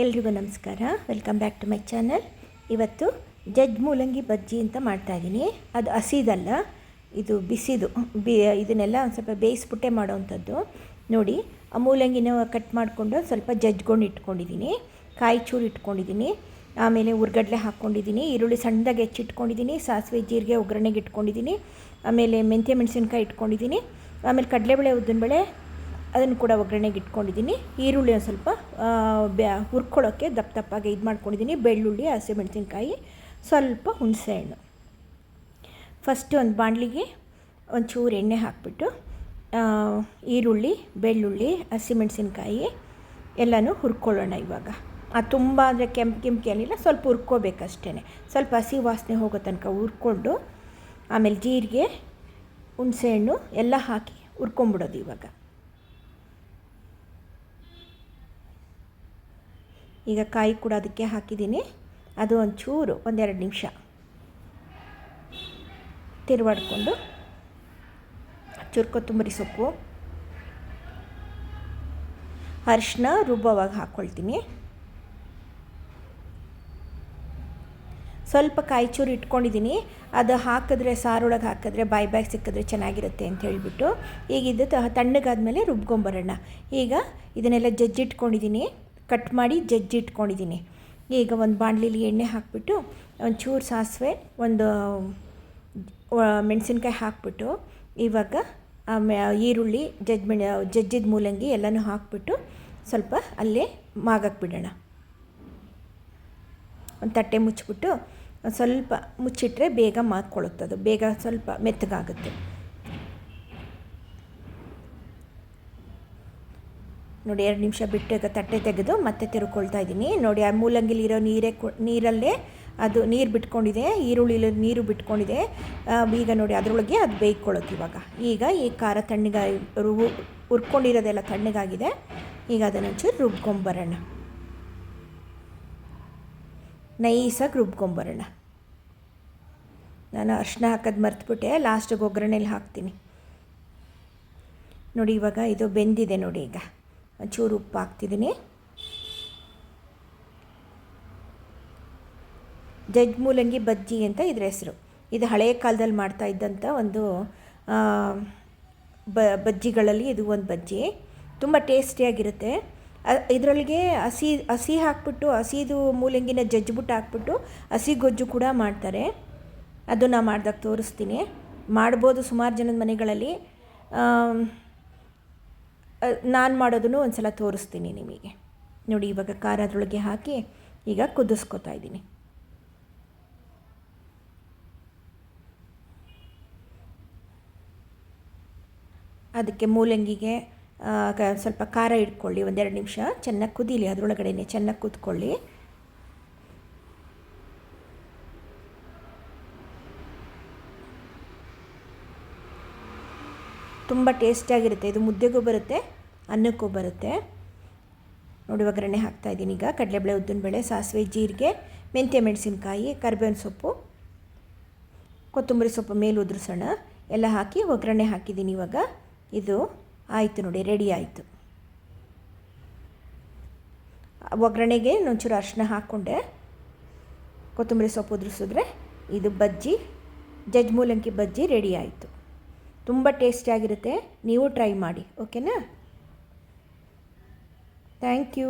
ಎಲ್ರಿಗೂ ನಮಸ್ಕಾರ. Welcome back to my channel. ಇವತ್ತು ಜಜ್ ಮೂಲಂಗಿ ಬಜ್ಜಿ ಅಂತ ಮಾಡ್ತಾಯಿದ್ದೀನಿ. ಅದು ಹಸಿದಲ್ಲ, ಇದು ಬಿಸಿದು. ಇದನ್ನೆಲ್ಲ ಒಂದು ಸ್ವಲ್ಪ ಬೇಯಿಸ್ಬಿಟ್ಟೆ ಮಾಡೋವಂಥದ್ದು. ನೋಡಿ, ಆ ಮೂಲಂಗಿನ ಕಟ್ ಮಾಡಿಕೊಂಡು ಸ್ವಲ್ಪ ಜಜ್ಕೊಂಡು ಇಟ್ಕೊಂಡಿದ್ದೀನಿ. ಕಾಯಿ ಚೂರು ಇಟ್ಕೊಂಡಿದ್ದೀನಿ. ಆಮೇಲೆ ಉರ್ಗಡ್ಲೆ ಹಾಕ್ಕೊಂಡಿದ್ದೀನಿ. ಈರುಳ್ಳಿ ಸಣ್ಣದಾಗಿ ಹೆಚ್ಚಿಟ್ಕೊಂಡಿದ್ದೀನಿ. ಸಾಸಿವೆ ಜೀರಿಗೆ ಒಗ್ಗರಣೆಗೆ ಇಟ್ಕೊಂಡಿದ್ದೀನಿ. ಆಮೇಲೆ ಮೆಂತ್ಯ ಮೆಣಸಿನ್ಕಾಯಿ ಇಟ್ಕೊಂಡಿದ್ದೀನಿ. ಆಮೇಲೆ ಕಡಲೆಬೇಳೆ ಉದ್ದಿನಬೇಳೆ ಅದನ್ನು ಕೂಡ ಒಗ್ಗರಣೆಗೆ ಇಟ್ಕೊಂಡಿದ್ದೀನಿ. ಈರುಳ್ಳಿ ಒಂದು ಸ್ವಲ್ಪ ಹುರ್ಕೊಳ್ಳೋಕ್ಕೆ ದಪ್ಪ ದಪ್ಪಾಗಿ ಇದು ಮಾಡ್ಕೊಂಡಿದ್ದೀನಿ. ಬೆಳ್ಳುಳ್ಳಿ, ಹಸಿಮೆಣಸಿನ್ಕಾಯಿ, ಸ್ವಲ್ಪ ಹುಣಸೆಹಣ್ಣು. ಫಸ್ಟು ಒಂದು ಬಾಣಲಿಗೆ ಒಂಚೂರು ಎಣ್ಣೆ ಹಾಕ್ಬಿಟ್ಟು ಈರುಳ್ಳಿ, ಬೆಳ್ಳುಳ್ಳಿ, ಹಸಿಮೆಣಸಿನ್ಕಾಯಿ ಎಲ್ಲನೂ ಹುರ್ಕೊಳ್ಳೋಣ. ಇವಾಗ ಅದು ತುಂಬ ಅಂದರೆ ಕೆಂಪು ಏನಿಲ್ಲ, ಸ್ವಲ್ಪ ಹುರ್ಕೋಬೇಕಷ್ಟೇ. ಸ್ವಲ್ಪ ಹಸಿ ವಾಸನೆ ಹೋಗೋ ತನಕ ಹುರ್ಕೊಂಡು ಆಮೇಲೆ ಜೀರಿಗೆ, ಹುಣಸೆಹಣ್ಣು ಎಲ್ಲ ಹಾಕಿ ಹುರ್ಕೊಂಬಿಡೋದು. ಇವಾಗ ಈಗ ಕಾಯಿ ಕೂಡ ಅದಕ್ಕೆ ಹಾಕಿದ್ದೀನಿ. ಅದು ಒಂಚೂರು ಒಂದೆರಡು ನಿಮಿಷ ತಿರುವಾಡಿಕೊಂಡು ಚೂರು ಕೊತ್ತಂಬರಿ ಸೊಪ್ಪು, ಅರಿಶಿನ ರುಬ್ಬವಾಗ ಹಾಕ್ಕೊಳ್ತೀನಿ. ಸ್ವಲ್ಪ ಕಾಯಿ ಚೂರು ಇಟ್ಕೊಂಡಿದ್ದೀನಿ. ಅದು ಹಾಕಿದ್ರೆ, ಸಾರೊಳಗೆ ಹಾಕಿದ್ರೆ ಬಾಯಿ ಸಿಕ್ಕಿದ್ರೆ ಚೆನ್ನಾಗಿರುತ್ತೆ ಅಂತ ಹೇಳಿಬಿಟ್ಟು ಈಗ ಇದು ತಣ್ಣಗಾದ್ಮೇಲೆ ರುಬ್ಕೊಂಬರೋಣ. ಈಗ ಇದನ್ನೆಲ್ಲ ಜಜ್ಜಿಟ್ಕೊಂಡಿದ್ದೀನಿ, ಕಟ್ ಮಾಡಿ ಜಜ್ಜಿಟ್ಕೊಂಡಿದ್ದೀನಿ. ಈಗ ಒಂದು ಬಾಣಲಿಲಿ ಎಣ್ಣೆ ಹಾಕಿಬಿಟ್ಟು ಒಂಚೂರು ಸಾಸಿವೆ, ಒಂದು ಮೆಣಸಿನ್ಕಾಯಿ ಹಾಕ್ಬಿಟ್ಟು ಇವಾಗ ಈರುಳ್ಳಿ, ಜಜ್ಜಿದ ಮೂಲಂಗಿ ಎಲ್ಲನೂ ಹಾಕ್ಬಿಟ್ಟು ಸ್ವಲ್ಪ ಅಲ್ಲೇ ಮಾಗಕ್ಕೆ ಬಿಡೋಣ. ಒಂದು ತಟ್ಟೆ ಮುಚ್ಚಿಬಿಟ್ಟು ಸ್ವಲ್ಪ ಮುಚ್ಚಿಟ್ರೆ ಬೇಗ ಮಾಗ್ಕೊಳ್ಳುತ್ತದು, ಬೇಗ ಸ್ವಲ್ಪ ಮೆತ್ತಗಾಗುತ್ತೆ. ನೋಡಿ, 2 ನಿಮಿಷ ಬಿಟ್ಟು ಈಗ ತಟ್ಟೆ ತೆಗೆದು ಮತ್ತೆ ತಿರ್ಕೊಳ್ತಾ ಇದ್ದೀನಿ. ನೋಡಿ, ಆ ಮೂಲಂಗಿಲಿರೋ ನೀರಲ್ಲೇ ಅದು ನೀರು ಬಿಟ್ಕೊಂಡಿದೆ, ಈರುಳ್ಳಿಲಿ ನೀರು ಬಿಟ್ಕೊಂಡಿದೆ. ಈಗ ನೋಡಿ, ಅದರೊಳಗೆ ಅದು ಬೇಯ್ಕೊಳ್ಳುತ್ತೆ. ಈಗ ಈ ಖಾರ ಹುರ್ಕೊಂಡಿರೋದೆಲ್ಲ ತಣ್ಣಗಾಗಿದೆ. ಈಗ ಅದನ್ನೊಂಚೂರು ರುಬ್ಕೊಂಬರೋಣ, ನೈಸಾಗಿ ರುಬ್ಕೊಂಬರೋಣ. ನಾನು ಅರಿಶಿನ ಹಾಕೋದು ಮರ್ತುಬಿಟ್ಟೆ, ಲಾಸ್ಟಿಗೆ ಒಗ್ಗರಣೆಲಿ ಹಾಕ್ತೀನಿ. ನೋಡಿ, ಇವಾಗ ಇದು ಬೆಂದಿದೆ. ನೋಡಿ, ಈಗ ಒಂಚೂರು ಉಪ್ಪು ಹಾಕ್ತಿದ್ದೀನಿ. ಜಜ್ ಮೂಲಂಗಿ ಬಜ್ಜಿ ಅಂತ ಇದ್ರ ಹೆಸರು. ಇದು ಹಳೆಯ ಕಾಲದಲ್ಲಿ ಮಾಡ್ತಾ ಇದ್ದಂಥ ಒಂದು ಬಜ್ಜಿಗಳಲ್ಲಿ ಇದು ಒಂದು ಬಜ್ಜಿ. ತುಂಬ ಟೇಸ್ಟಿಯಾಗಿರುತ್ತೆ. ಇದರೊಳಗೆ ಹಸಿ ಹಾಕ್ಬಿಟ್ಟು, ಹಸಿದು ಮೂಲಂಗಿನ ಜಜ್ಜಿಬಿಟ್ಟು ಹಾಕ್ಬಿಟ್ಟು ಹಸಿ ಗೊಜ್ಜು ಕೂಡ ಮಾಡ್ತಾರೆ. ಅದು ನಾನು ಮಾಡ್ದಾಗ ತೋರಿಸ್ತೀನಿ. ಮಾಡ್ಬೋದು ಸುಮಾರು ಜನದ ಮನೆಗಳಲ್ಲಿ. ನಾನು ಮಾಡೋದನ್ನು ಒಂದು ಸಲ ತೋರಿಸ್ತೀನಿ ನಿಮಗೆ. ನೋಡಿ, ಇವಾಗ ಖಾರ ಅದರೊಳಗೆ ಹಾಕಿ ಈಗ ಕುದಿಸ್ಕೊತಾ ಇದ್ದೀನಿ. ಅದಕ್ಕೆ ಮೂಲಂಗಿಗೆ ಸ್ವಲ್ಪ ಖಾರ ಇಟ್ಕೊಳ್ಳಿ. 1-2 ನಿಮಿಷ ಚೆನ್ನಾಗಿ ಕುದೀಲಿ, ಅದರೊಳಗಡೆ ಚೆನ್ನಾಗಿ ಕುದ್ಕೊಳ್ಳಿ. ತುಂಬ ಟೇಸ್ಟಿಯಾಗಿರುತ್ತೆ. ಇದು ಮುದ್ದೆಗೂ ಬರುತ್ತೆ, ಅನ್ನಕ್ಕೂ ಬರುತ್ತೆ. ನೋಡಿ, ಒಗ್ಗರಣೆ ಹಾಕ್ತಾಯಿದ್ದೀನಿ. ಈಗ ಕಡಲೆಬೇಳೆ, ಉದ್ದಿನಬೇಳೆ, ಸಾಸಿವೆ, ಜೀರಿಗೆ, ಮೆಂತ್ಯ ಮೆಣಸಿನ್ಕಾಯಿ, ಕರಿಬೇವಿನ ಸೊಪ್ಪು, ಕೊತ್ತಂಬರಿ ಸೊಪ್ಪು ಮೇಲೆ ಉದುರಿಸೋಣ ಎಲ್ಲ ಹಾಕಿ ಒಗ್ಗರಣೆ ಹಾಕಿದ್ದೀನಿ. ಇವಾಗ ಇದು ಆಯಿತು. ನೋಡಿ, ರೆಡಿ ಆಯಿತು. ಒಗ್ಗರಣೆಗೆ ಒಂಚೂರು ಅರಿಶಿನ ಹಾಕ್ಕೊಂಡೆ, ಕೊತ್ತಂಬರಿ ಸೊಪ್ಪು ಉದುರಿಸಿದ್ರೆ ಇದು ಬಜ್ಜಿ, ಜಜ್ ಮೂಲಂಗಿ ಬಜ್ಜಿ ರೆಡಿ ಆಯಿತು. ತುಂಬ ಟೇಸ್ಟಿಯಾಗಿರುತ್ತೆ. ನೀವು ಟ್ರೈ ಮಾಡಿ. ಓಕೆನಾ? Thank you.